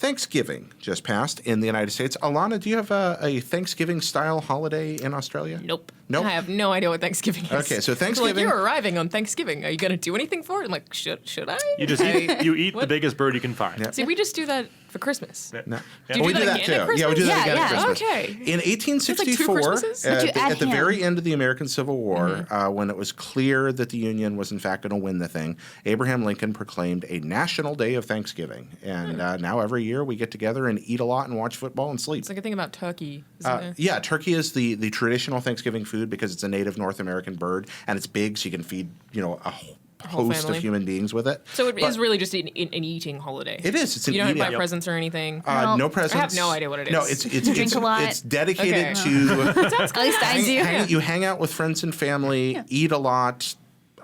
Thanksgiving just passed in the United States. Alana, do you have a Thanksgiving-style holiday in Australia? Nope. Nope. I have no idea what Thanksgiving is. Okay, so Thanksgiving. Like, you're arriving on Thanksgiving. Are you going to do anything for it? I'm like, should I? You just eat the biggest bird you can find. Yep. See, we just do that for Christmas. No. Do you we do do that that again at too. Yeah, we do that Christmas? again Yeah, at Christmas. okay. In 1864, Christmases? But you add at the ham. very end of the American Civil War, when it was clear that the Union was in fact going to win the thing, Abraham Lincoln proclaimed a national day of Thanksgiving. And now every year we get together and eat a lot and watch football and sleep. It's like a thing about turkey, isn't it? Yeah, turkey is the traditional Thanksgiving food because it's a native North American bird and it's big, so you can feed a whole host of family. human beings with it. So it is But really just an eating holiday. It is. It's an You don't eating. buy presents or anything. No presents. I have no idea what it is. No, it's Drink a lot. It's dedicated Okay. to. At least I do. You hang out with friends and family, eat a lot.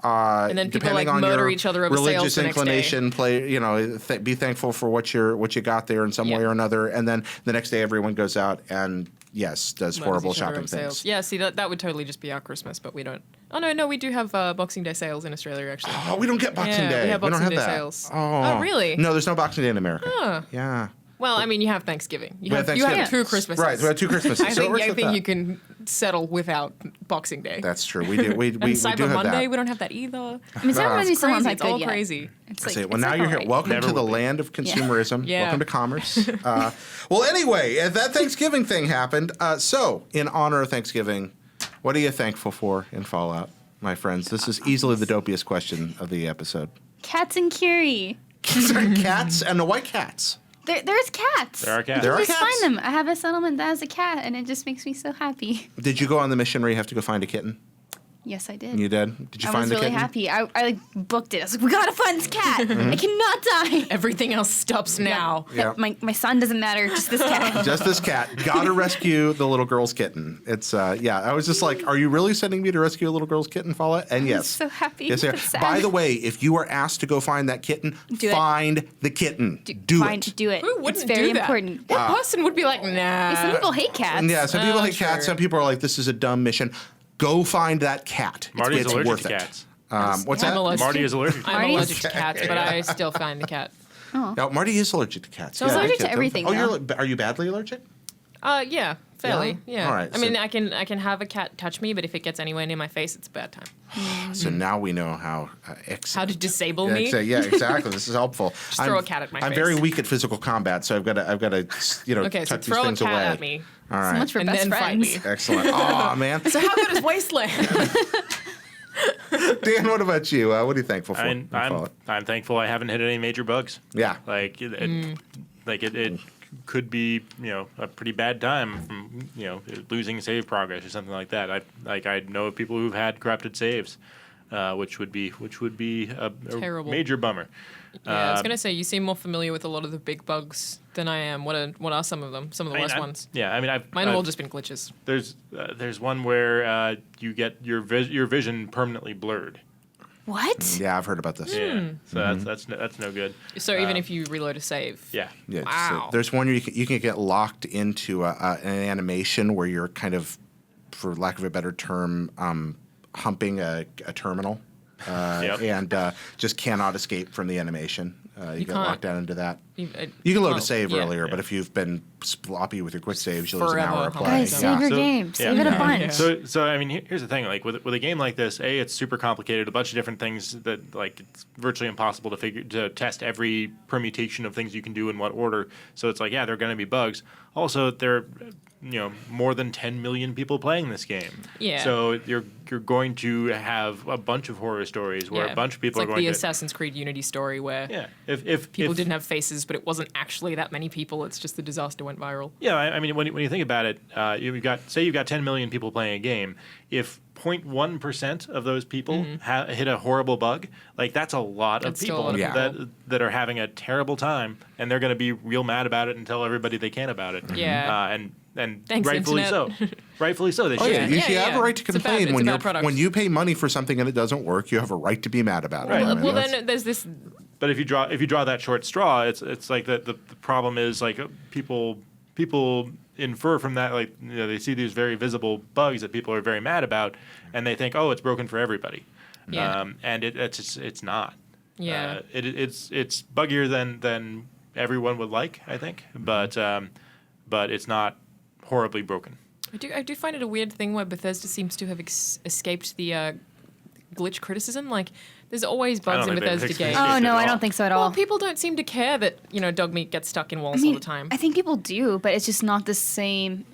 And then people, depending like, on murder your each other over sales religious the next day. inclination, be thankful for what you got there in some way or another, and then the next day everyone goes out and does Murders horrible each other shopping over sales. things. Yeah, see, that would totally just be our Christmas, but we don't. Oh, no, we do have Boxing Day sales in Australia, actually. Oh, we don't get Boxing Yeah, Day. we have don't Boxing have Day that. sales. Oh, really? No, there's no Boxing Day in America. Huh. Yeah. Well, I mean, you have Thanksgiving. You We have, have you have Thanksgiving. two Christmases. Right, we have two Christmases. I so it think, works I with think that. you can settle without Boxing Day. That's true. We do. We and we Cyber do have Monday, that. we don't have that either. I mean, Cyber Monday's still not Crazy. that It's good all yet. crazy. It's Say, like, well, it's now like you're here. alright. Welcome Never to the will be. land of consumerism. Yeah. Welcome to commerce. Well, anyway, that Thanksgiving thing happened. So, in honor of Thanksgiving, what are you thankful for in Fallout, my friends? This is easily the dopiest question of the episode. Cats and Curie. Cats and the white cats. There's cats. There are cats. There are Just cats. find them. I have a settlement that has a cat, and it just makes me so happy. Did you go on the mission where you have to go find a kitten? Yes, I did. You did? Did you I find was the really kitten? happy. I like booked it. I was like, we gotta find this cat. I cannot die. Everything else stops now. Yeah. My son doesn't matter. Just this cat. Just this cat. Gotta rescue the little girl's kitten. It's, I was just like, are you really sending me to rescue a little girl's kitten, Fallout? And yes. so happy. Yes, sir. It's sad. By the way, if you are asked to go find that kitten, Do it. find the kitten. Do it. Do it. Who wouldn't It's very do that? important. What person would be like, nah? Some people hate cats. Yeah, some people Oh, hate cats. sure. Some people are like, this is a dumb mission. Go find that cat. Marty's it's allergic worth to it. cats. What's I'm that? allergic. Marty is allergic. I'm Marty? allergic to cats, but I still find the cat. No, Marty is allergic to cats. So he's I allergic get to them. everything, Oh, though. are you badly allergic? Yeah, fairly. Yeah? Yeah. All right, I mean, so- I can have a cat touch me, but if it gets anywhere near my face, it's a bad time. So now we know how. How to disable me? Yeah, exactly. This is helpful. Just throw a cat at my I'm face. very weak at physical combat, so I've got to Okay, so tuck these throw a things cat away. at me. All right. So much for And best then fight friends. me. Excellent. Oh man, So how good is Wasteland? Dan, what about you? What are you thankful for? I'm thankful I haven't hit any major bugs. Yeah. Like it could be a pretty bad time from losing save progress or something like that. I know of people who've had corrupted saves, which would be a Terrible. major bummer. Yeah, I was gonna say you seem more familiar with a lot of the big bugs than I am. What are some of them? Some of the worst ones. Yeah, I mean, Mine have all just been glitches. there's one where you get your vision permanently blurred. What? Yeah, I've heard about this. Yeah, so that's no good. So even if you reload a save. Yeah. Yeah, Wow. so there's one where you can get locked into an animation where you're kind of, for lack of a better term, humping a terminal. Yep. And just cannot escape from the animation. You get can't- locked down into that. You You can load a well, save yeah. earlier, but if you've been sloppy with your quick saves, you lose an Forever hour of humping. play. Guys, Yeah. save your So- game. yeah. Save it a Yeah. bunch. Yeah. So I mean, here's the thing. Like with a game like this, it's super complicated. A bunch of different things that it's virtually impossible to test every permutation of things you can do in what order. So it's like, yeah, there are going to be bugs. Also, there are more than 10 million people playing this game. Yeah. So you're going to have a bunch of horror stories where a bunch of people it's are like going the to. Assassin's Creed Unity story where Yeah. If people didn't have faces, but it wasn't actually that many people. It's just the disaster went viral. Yeah, I mean, when you think about it, you've got 10 million people playing a game. If 0.1% of those people hit a horrible bug, like that's a lot of That's still a people lot of people. that are having a terrible time, and they're going to be real mad about it and tell everybody they can about it. Yeah. And Thanks, rightfully Internet. so. Rightfully so. They Oh should. yeah, you have a right to It's a bad- complain it's a when bad product. when you pay money for something and it doesn't work. You have a right to be mad about it. Right. I mean, Well, that's- then there's this. But if you draw that short straw, it's like the problem is like people infer from that, like they see these very visible bugs that people are very mad about, and they think, oh, it's broken for everybody. Yeah. And it's not. Yeah. It's buggier than everyone would like, I think, but it's not horribly broken. I do find it a weird thing where Bethesda seems to have escaped the glitch criticism. Like, there's always bugs in think they've Bethesda games. escaped Oh it no, at I all. don't think so at all. Well, people don't seem to care that, dog meat gets stuck in walls all the time. I think people do, but it's just not the same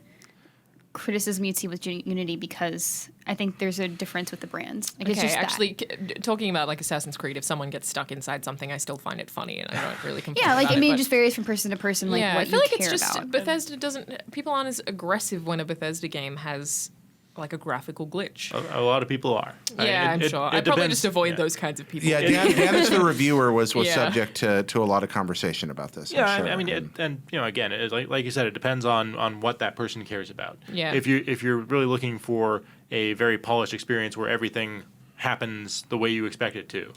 criticism you'd see with Unity because I think there's a difference with the brands. Like, it's Okay, just actually, talking about like Assassin's Creed, if someone gets stuck inside something, I still find it funny, and I don't really complain. yeah, like about I mean, but- it just varies from person to person. Like yeah, what I feel you like care it's just about. Bethesda doesn't. People aren't as aggressive when a Bethesda game has like a graphical glitch. A lot of people are. Yeah, I'm sure. I'd probably just avoid those kinds of people. Yeah, Dan as the reviewer was Yeah. subject to a lot of conversation about this. I'm Yeah, sure. I mean, again, it's like you said, it depends on what that person cares about. Yeah. If you're really looking for a very polished experience where everything happens the way you expect it to,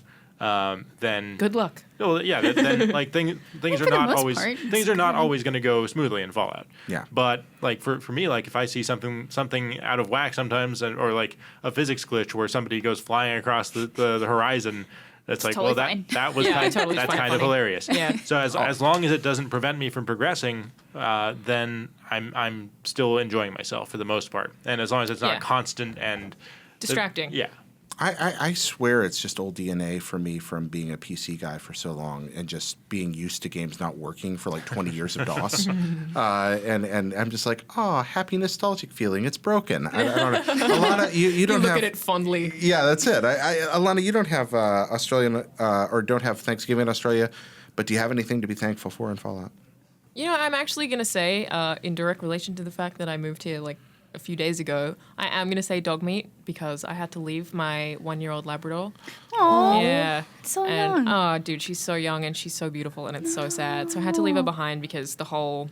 then Good luck. well, yeah, then like things Well, are for the not most always part, things it's are not good. always going to go smoothly in Fallout. Yeah. But like for me, like if I see something out of whack sometimes, or like a physics glitch where somebody goes flying across the horizon. That's like, totally well, fine. that was Yeah, kind, totally that's fine, kind of funny. hilarious. Yeah. So as long as it doesn't prevent me from progressing, then I'm still enjoying myself for the most part. And as long as it's not Yeah. constant and Distracting. Yeah. I swear it's just old DNA for me from being a PC guy for so long and just being used to games not working for like 20 years of DOS. And I'm just like, oh, happy nostalgic feeling. It's broken. I don't know. Alana, you You don't look have. at it fondly. Yeah, that's it. Alana, you don't have Australian or don't have Thanksgiving in Australia, but do you have anything to be thankful for in Fallout? I'm actually going to say, in direct relation to the fact that I moved here like a few days ago, I am going to say dog meat because I had to leave my 1-year-old Labrador. Aw, Yeah. so and, young. oh, dude, she's so young and she's so beautiful and it's so sad. So I had to leave her behind because the whole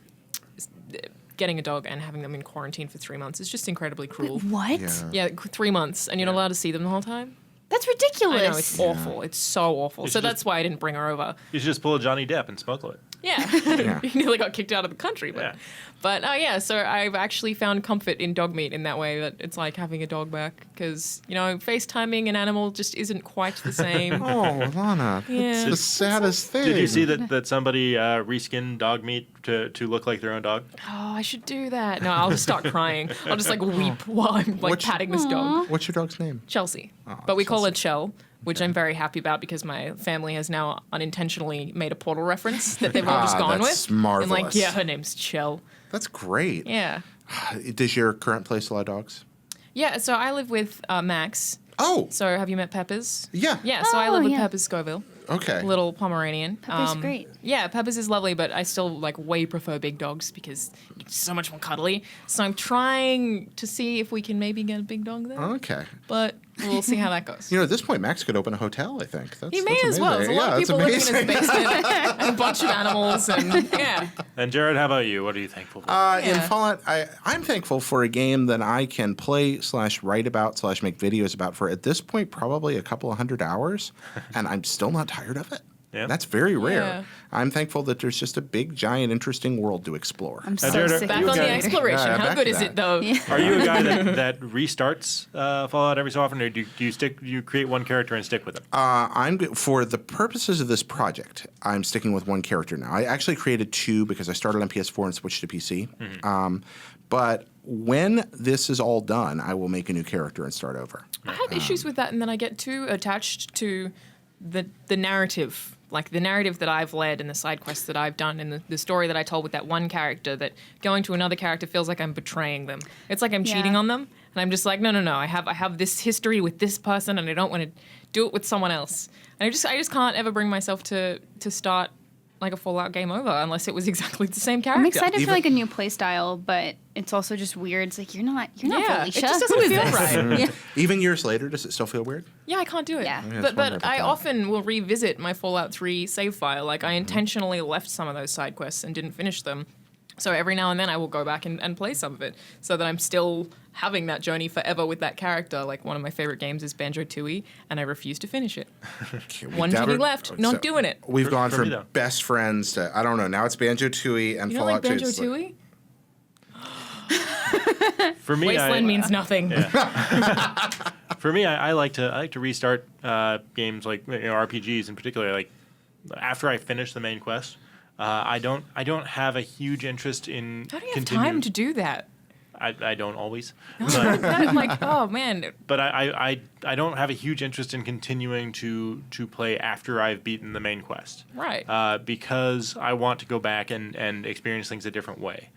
getting a dog and having them in quarantine for 3 months is just incredibly cruel. What? Yeah. Yeah, 3 months and you're not allowed to see them the whole time. That's ridiculous. I know, it's awful. It's so awful. You So should that's why I didn't bring her over. You should just pull a Johnny Depp and smuggle it. Yeah. Yeah. He nearly got kicked out of the country. Yeah. But yeah, so I've actually found comfort in dog meat in that way, that it's like having a dog back because, FaceTiming an animal just isn't quite the same. Oh, Alana, Yeah. that's the saddest thing. Did you see that somebody reskinned dog meat to look like their own dog? Oh, I should do that. No, I'll just start crying. I'll just like weep while I'm like What's- patting this dog. What's your dog's name? Chelsea. Oh, But we call her Chelsea. Chell, which I'm very happy about because my family has now unintentionally made a Portal reference that they've all just Ah, gone that's with. And like, marvelous. yeah, her name's Chell. That's great. Yeah. Does your current place allow dogs? Yeah, so I live with Max. Oh, So have you met Peppers? yeah. Yeah, so I Oh, live with yeah. Peppers Scoville, Okay. little Pomeranian. Peppers are great. Yeah, Peppers is lovely, but I still like way prefer big dogs because it's so much more cuddly. So I'm trying to see if we can maybe get a big dog there, Okay. but we'll see how that goes. At this point, Max could open a hotel, I think. That's, He may that's as well. There's a lot of that's people living in his amazing. basement and a bunch of animals, and yeah. And Jared, how about you? What are you thankful for? In Yeah. Fallout, I'm thankful for a game that I can play / write about / make videos about for, at this point, probably a couple of 100 hours, and I'm still not tired of it. Yeah. That's very rare. Yeah. I'm thankful that there's just a big, giant, interesting world to explore. I'm so Jared, sick Back You on the okay? exploration. Yeah, How back good to is that. it though? Are you a guy that restarts Fallout every so often, or do you create one character and stick with him? For the purposes of this project, I'm sticking with one character now. I actually created two because I started on PS4 and switched to PC. But when this is all done, I will make a new character and start over. I have issues with that, and then I get too attached to the narrative, like the narrative that I've led and the side quests that I've done and the story that I told with that one character, that going to another character feels like I'm betraying them. It's like I'm Yeah. cheating on them, and I'm just like, no. I have this history with this person, and I don't want to do it with someone else. And I just can't ever bring myself to start like a Fallout game over unless it was exactly the same character. I'm excited Even- for like a new play style, but it's also just weird. It's like you're not Yeah, Felicia. it just Who doesn't is feel this? right. Yeah. Even years later, does it still feel weird? Yeah, I can't do it. Yeah. Yeah, But wonder about I that. often will revisit my Fallout 3 save file. Like I intentionally left some of those side quests and didn't finish them. So every now and then I will go back and play some of it so that I'm still having that journey forever with that character. Like one of my favorite games is Banjo-Tooie, and I refuse to finish it. Okay, One journey left, not doing it. We've gone for me, from though. best friends to, I don't know, now it's Banjo-Tooie and You don't like Fallout 2. It's like- Banjo-Tooie? For me, Wasteland means nothing. For me, I like to restart games like RPGs in particular. Like after I finish the main quest, I don't have a huge interest in. How do you have time to do that? I don't always. I'm like, oh man. But I don't have a huge interest in continuing to play after I've beaten the main quest. Right. Because I want to go back and experience things a different way.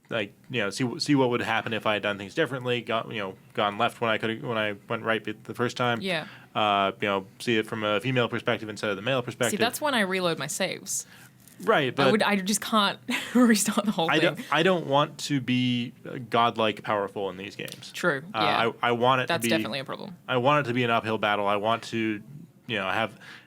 Like, see what would happen if I had done things differently. Gone left when I went right the first time. Yeah. See it from a female perspective instead of the male perspective. See, that's when I reload my saves. Right, but I just can't restart the whole thing. I don't want to be godlike powerful in these games. True. Yeah. I want it That's to be. definitely a problem. I want it to be an uphill battle. I want to,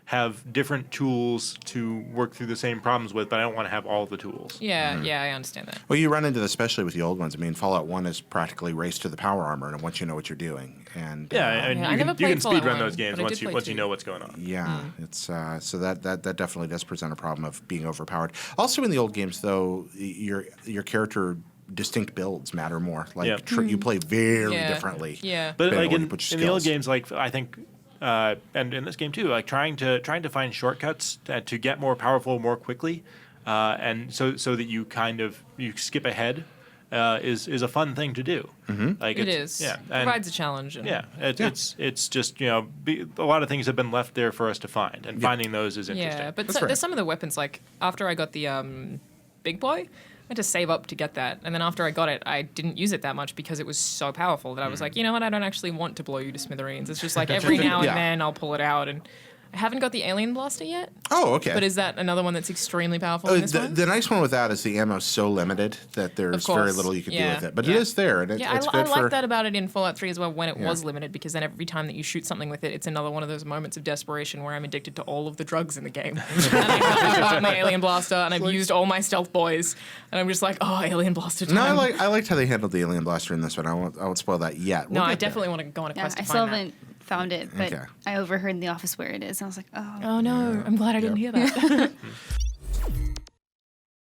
have different tools to work through the same problems with, but I don't want to have all the tools. Yeah, yeah, I understand that. Well, you run into this especially with the old ones. I mean, Fallout 1 is practically race to the power armor, and once you know what you're doing. And Yeah, and I you never can played speed run Fallout those 1, games but I once did you play once you 2. know what's going on. yeah, it's so that definitely does present a problem of being overpowered. Also, in the old games, though, your character distinct builds matter more. Like Yep. you play very Yeah. differently. Yeah. But depending like on where you in put your the old skills. games, like I think, and in this game too, like trying to find shortcuts to get more powerful more quickly, and so that you you skip ahead, is a fun thing to do. Mm-hmm. Like It is. Yeah, Provides a challenge. And it's just a lot of things have been left there for us to find, and finding those is interesting. Yeah, but That's right. there's some of the weapons, like after I got the big boy, I had to save up to get that. And then after I got it, I didn't use it that much because it was so powerful that I was like, you know what, I don't actually want to blow you to smithereens. It's just like every now and Yeah. then I'll pull it out. And I haven't got the alien blaster yet. Oh, okay. But is that another one that's extremely powerful in this one? The nice one with that is the ammo's so limited that there's very course, little you can do yeah, with it. But yeah. it is there, and Yeah, it's I good for... like that about it in Fallout 3 as well when it Yeah. was limited, because then every time that you shoot something with it, it's another one of those moments of desperation where I'm addicted to all of the drugs in the game. And I've got my alien blaster, and I've used all my stealth boys, and I'm just like, oh, alien blaster time. No, I liked how they handled the alien blaster in this one. I won't spoil that yet. No, We'll I get there. definitely want to go on a Yeah, quest to I find still that. haven't found it, but Okay. I overheard in the office where it is, and I was like, oh. Oh no, I'm glad I didn't hear that.